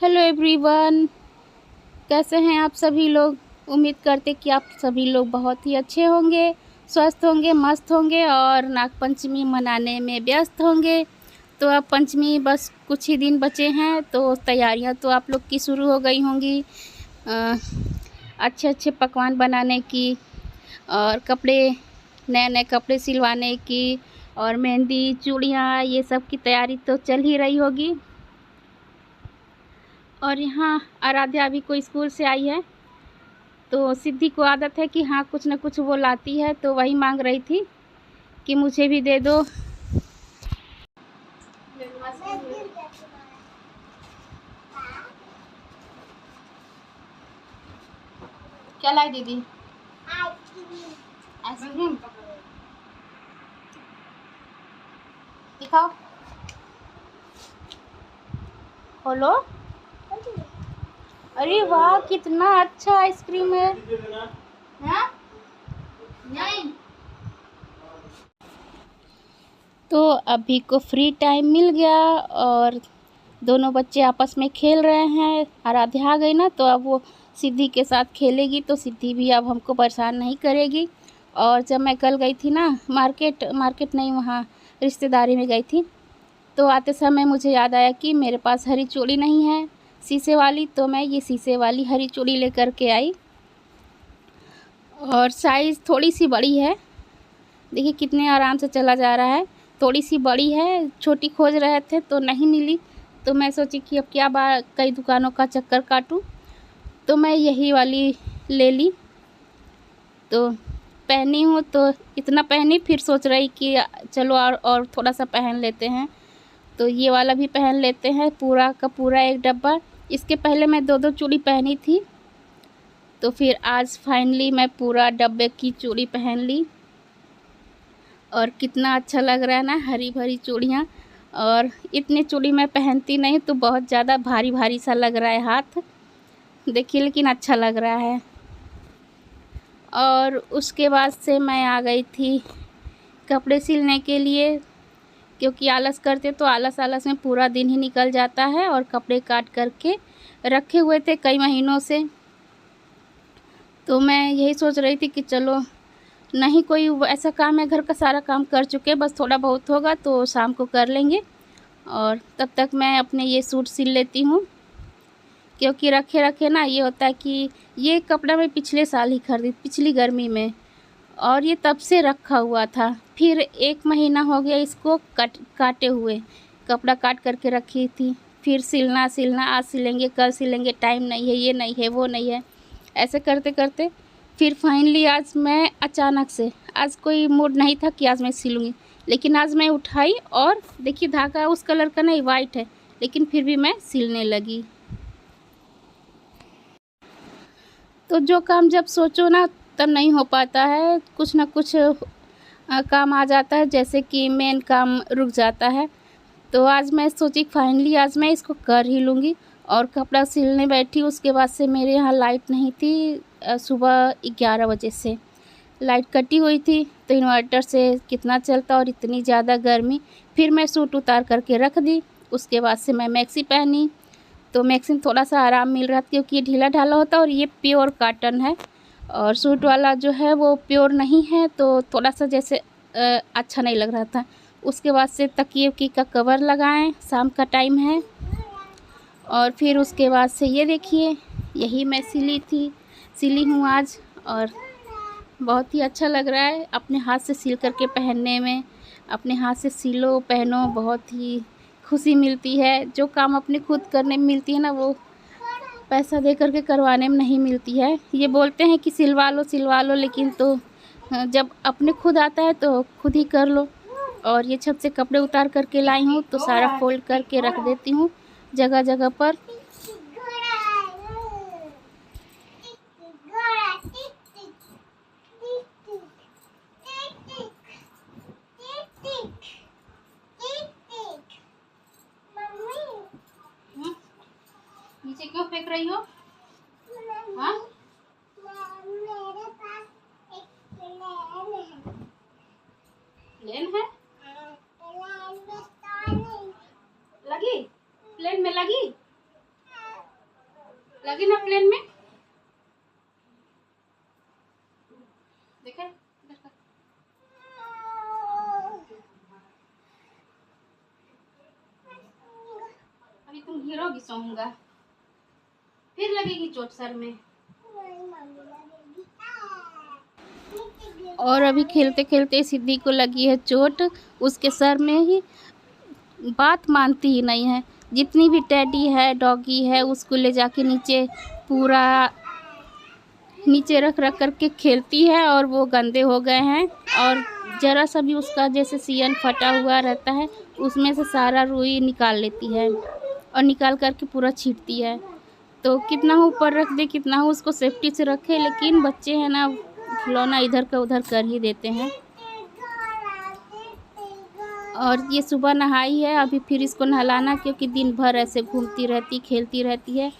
Hello everyone, कैसे हैं आप सभी लोग। उम्मीद करते कि आप सभी लोग बहुत ही अच्छे होंगे, स्वस्थ होंगे, मस्त होंगे और नागपंचमी मनाने में व्यस्त होंगे। तो अब पंचमी बस कुछ ही दिन बचे हैं, तो तैयारियां तो आप लोग की शुरू हो गई होंगी अच्छे अच्छे पकवान बनाने की और कपड़े, नए नए कपड़े सिलवाने की और मेहंदी, चूड़ियाँ, ये सब की तैयारी तो चल ही रही होगी। और यहाँ आराध्या अभी को स्कूल से आई है, तो सिद्धि को आदत है कि हाँ कुछ न कुछ वो लाती है, तो वही मांग रही थी कि मुझे भी दे दो। क्या लाई दीदी? आइसक्रीम दिखाओ, खोलो। अरे वाह, कितना अच्छा आइसक्रीम है। हाँ? नहीं। तो अभी को फ्री टाइम मिल गया और दोनों बच्चे आपस में खेल रहे हैं। आराध्या आ गई ना, तो अब वो सिद्धि के साथ खेलेगी, तो सिद्धि भी अब हमको परेशान नहीं करेगी। और जब मैं कल गई थी ना मार्केट नहीं, वहाँ रिश्तेदारी में गई थी, तो आते समय मुझे याद आया कि मेरे पास हरी चूड़ी नहीं है शीशे वाली, तो मैं ये शीशे वाली हरी चूड़ी लेकर के आई। और साइज़ थोड़ी सी बड़ी है, देखिए कितने आराम से चला जा रहा है। थोड़ी सी बड़ी है, छोटी खोज रहे थे तो नहीं मिली, तो मैं सोची कि अब क्या बार कई दुकानों का चक्कर काटूं, तो मैं यही वाली ले ली। तो पहनी हूँ, तो इतना पहनी, फिर सोच रही कि चलो और थोड़ा सा पहन लेते हैं, तो ये वाला भी पहन लेते हैं, पूरा का पूरा एक डब्बा। इसके पहले मैं दो दो चूड़ी पहनी थी, तो फिर आज फाइनली मैं पूरा डब्बे की चूड़ी पहन ली। और कितना अच्छा लग रहा है ना, हरी भरी चूड़ियाँ। और इतनी चूड़ी मैं पहनती नहीं, तो बहुत ज़्यादा भारी भारी सा लग रहा है हाथ, देखिए, लेकिन अच्छा लग रहा है। और उसके बाद से मैं आ गई थी कपड़े सिलने के लिए, क्योंकि आलस करते तो आलस आलस में पूरा दिन ही निकल जाता है। और कपड़े काट करके रखे हुए थे कई महीनों से, तो मैं यही सोच रही थी कि चलो, नहीं कोई ऐसा काम है, घर का सारा काम कर चुके, बस थोड़ा बहुत होगा तो शाम को कर लेंगे। और तब तक मैं अपने ये सूट सिल लेती हूँ, क्योंकि रखे रखे ना ये होता है कि ये कपड़ा मैं पिछले साल ही खरीदी, पिछली गर्मी में, और ये तब से रखा हुआ था। फिर 1 महीना हो गया इसको काटे हुए, कपड़ा काट करके रखी थी। फिर सिलना, आज सिलेंगे, कल सिलेंगे, टाइम नहीं है, ये नहीं है, वो नहीं है, ऐसे करते करते फिर फाइनली आज मैं अचानक से, आज कोई मूड नहीं था कि आज मैं सिलूँगी, लेकिन आज मैं उठाई और देखिए धागा उस कलर का नहीं, वाइट है, लेकिन फिर भी मैं सिलने लगी। तो जो काम जब सोचो ना तब नहीं हो पाता है, कुछ ना कुछ काम आ जाता है, जैसे कि मेन काम रुक जाता है। तो आज मैं सोची फाइनली आज मैं इसको कर ही लूँगी। और कपड़ा सिलने बैठी, उसके बाद से मेरे यहाँ लाइट नहीं थी, सुबह 11 बजे से लाइट कटी हुई थी, तो इन्वर्टर से कितना चलता, और इतनी ज़्यादा गर्मी। फिर मैं सूट उतार करके रख दी, उसके बाद से मैं मैक्सी पहनी, तो मैक्सी में थोड़ा सा आराम मिल रहा था, क्योंकि ये ढीला ढाला होता है और ये प्योर कॉटन है, और सूट वाला जो है वो प्योर नहीं है, तो थोड़ा सा जैसे अच्छा नहीं लग रहा था। उसके बाद से तकिए की का कवर लगाएं, शाम का टाइम है। और फिर उसके बाद से ये देखिए, यही मैं सिली हूँ आज, और बहुत ही अच्छा लग रहा है अपने हाथ से सिल करके पहनने में। अपने हाथ से सिलो पहनो, बहुत ही खुशी मिलती है। जो काम अपने खुद करने में मिलती है ना, वो पैसा दे करके करवाने में नहीं मिलती है। ये बोलते हैं कि सिलवा लो, लेकिन तो जब अपने खुद आता है तो खुद ही कर लो। और ये छत से कपड़े उतार करके लाई हूँ, तो सारा फोल्ड करके रख देती हूँ जगह जगह पर। नीचे क्यों फेंक रही हो? हाँ? प्लेन है? लगी? प्लेन में लगी? लगे ना प्लेन में, देखे अभी तुम गिरोगी, सोऊंगा, फिर लगेगी चोट सर में। और अभी खेलते खेलते सिद्धि को लगी है चोट, उसके सर में ही। बात मानती ही नहीं है, जितनी भी टेडी है, डॉगी है, उसको ले जाके नीचे पूरा नीचे रख रख करके खेलती है, और वो गंदे हो गए हैं। और ज़रा सा भी उसका जैसे सियन फटा हुआ रहता है, उसमें से सारा रुई निकाल लेती है और निकाल करके पूरा छींटती है। तो कितना हो ऊपर रख दे, कितना हो उसको सेफ्टी से रखे, लेकिन बच्चे हैं ना, खिलौना इधर का उधर कर ही देते हैं। और ये सुबह नहाई है, अभी फिर इसको नहलाना, क्योंकि दिन भर ऐसे घूमती रहती, खेलती रहती है,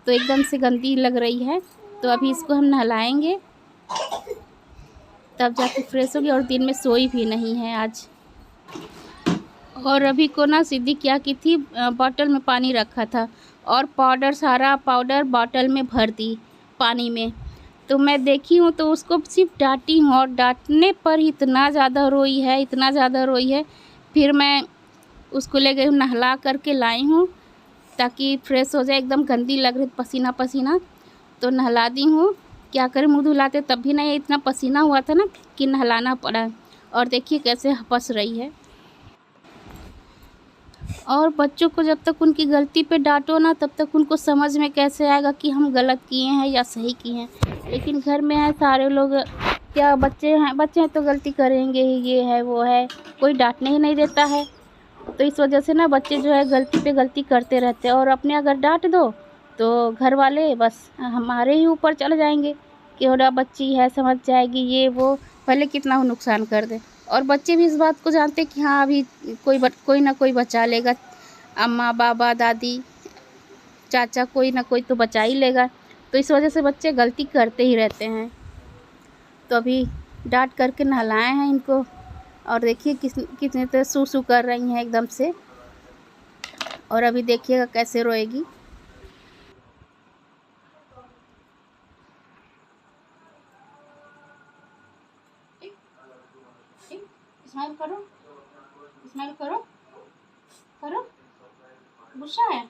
तो एकदम से गंदी लग रही है। तो अभी इसको हम नहलाएंगे, तब जाके फ्रेश होगी। और दिन में सोई भी नहीं है आज। और अभी को ना सिद्धि क्या की थी, बॉटल में पानी रखा था और पाउडर, सारा पाउडर बॉटल में भर दी पानी में। तो मैं देखी हूँ तो उसको सिर्फ डांटी हूँ, और डांटने पर इतना ज़्यादा रोई है, इतना ज़्यादा रोई है। फिर मैं उसको ले गई हूँ, नहला करके लाई हूँ ताकि फ्रेश हो जाए। एकदम गंदी लग रही, पसीना पसीना, तो नहला दी हूँ। क्या करें, मुँह धुलाते तब भी नहीं, इतना पसीना हुआ था ना कि नहलाना पड़ा। और देखिए कैसे हपस रही है। और बच्चों को जब तक उनकी गलती पे डांटो ना, तब तक उनको समझ में कैसे आएगा कि हम गलत किए हैं या सही किए हैं। लेकिन घर में है सारे लोग, क्या बच्चे हैं तो गलती करेंगे ही, ये है वो है, कोई डांटने ही नहीं देता है। तो इस वजह से ना बच्चे जो है गलती पे गलती करते रहते हैं। और अपने अगर डांट दो तो घर वाले बस हमारे ही ऊपर चले जाएंगे कि ओरा बच्ची है, समझ जाएगी, ये वो, भले कितना हो नुकसान कर दे। और बच्चे भी इस बात को जानते कि हाँ अभी कोई ना कोई बचा लेगा, अम्मा, बाबा, दादी, चाचा, कोई ना कोई तो बचा ही लेगा। तो इस वजह से बच्चे गलती करते ही रहते हैं। तो अभी डांट करके नहलाए हैं इनको, और देखिए कितने तो सू सू कर रही हैं एकदम से। और अभी देखिएगा कैसे रोएगी। स्माइल करो, स्माइल करो, करो, गुस्सा है।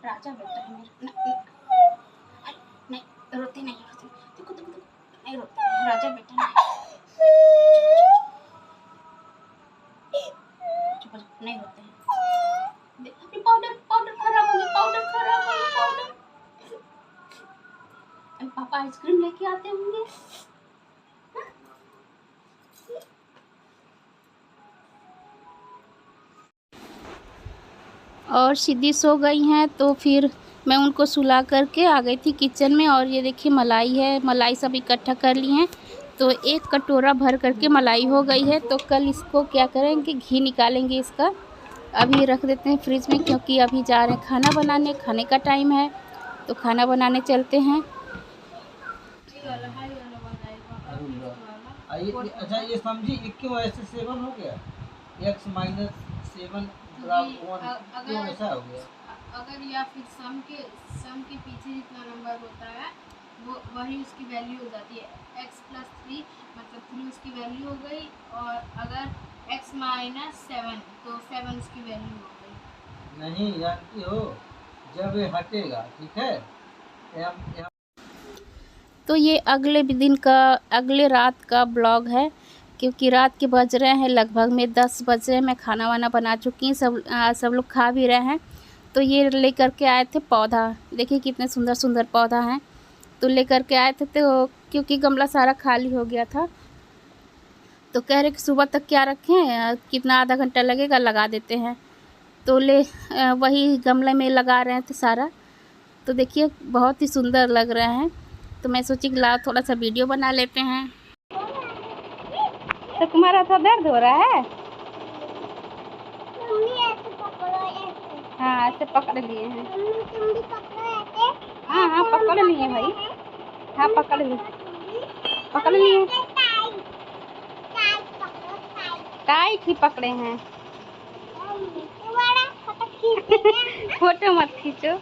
राजा बेटा है मेरा, नहीं रोती नहीं, रोती देखो देखो देखो, नहीं रोती, राजा बेटा नहीं, चुप नहीं रोते हैं। अभी पाउडर पाउडर खराब हो गया, पाउडर खराब हो गया, पाउडर। अभी पापा आइसक्रीम लेके आते होंगे। और सिद्धि सो गई हैं, तो फिर मैं उनको सुला करके आ गई थी किचन में। और ये देखिए मलाई है, मलाई सब इकट्ठा कर ली हैं, तो एक कटोरा भर करके मलाई हो गई है। तो कल इसको क्या करेंगे, घी निकालेंगे इसका। अभी रख देते हैं फ्रिज में, क्योंकि अभी जा रहे हैं खाना बनाने, खाने का टाइम है, तो खाना बनाने चलते हैं। अच्छा ये समझी क्यों ऐसे 7 हो गया, x माइनस 7 क्यों ऐसा हो गया? अगर या फिर सम के पीछे जितना नंबर होता है वो वही उसकी वैल्यू हो जाती है। x प्लस 3 मतलब 3 उसकी वैल्यू हो गई, और अगर x माइनस 7 तो 7 उसकी वैल्यू हो गई। नहीं जानती हो, जब ये हटेगा, ठीक है, यहाँ तो ये अगले रात का ब्लॉग है, क्योंकि रात के बज रहे हैं लगभग में 10 बज रहे हैं। मैं खाना वाना बना चुकी हूँ, सब लोग खा भी रहे हैं। तो ये लेकर के आए थे पौधा, देखिए कितने सुंदर सुंदर पौधा हैं। तो लेकर के आए थे, तो क्योंकि गमला सारा खाली हो गया था, तो कह रहे कि सुबह तक क्या रखें, कितना आधा घंटा लगेगा, लगा देते हैं। तो वही गमले में लगा रहे थे सारा। तो देखिए बहुत ही सुंदर लग रहे हैं। तो मैं सोची कि ला थोड़ा सा वीडियो बना लेते हैं। तो तुम्हारा तो दर्द हो रहा है? हाँ ऐसे पकड़ लिए हैं। हाँ हाँ पकड़ लिए भाई, हाँ पकड़ लिए, टाइट ही पकड़े हैं। फोटो मत खींचो।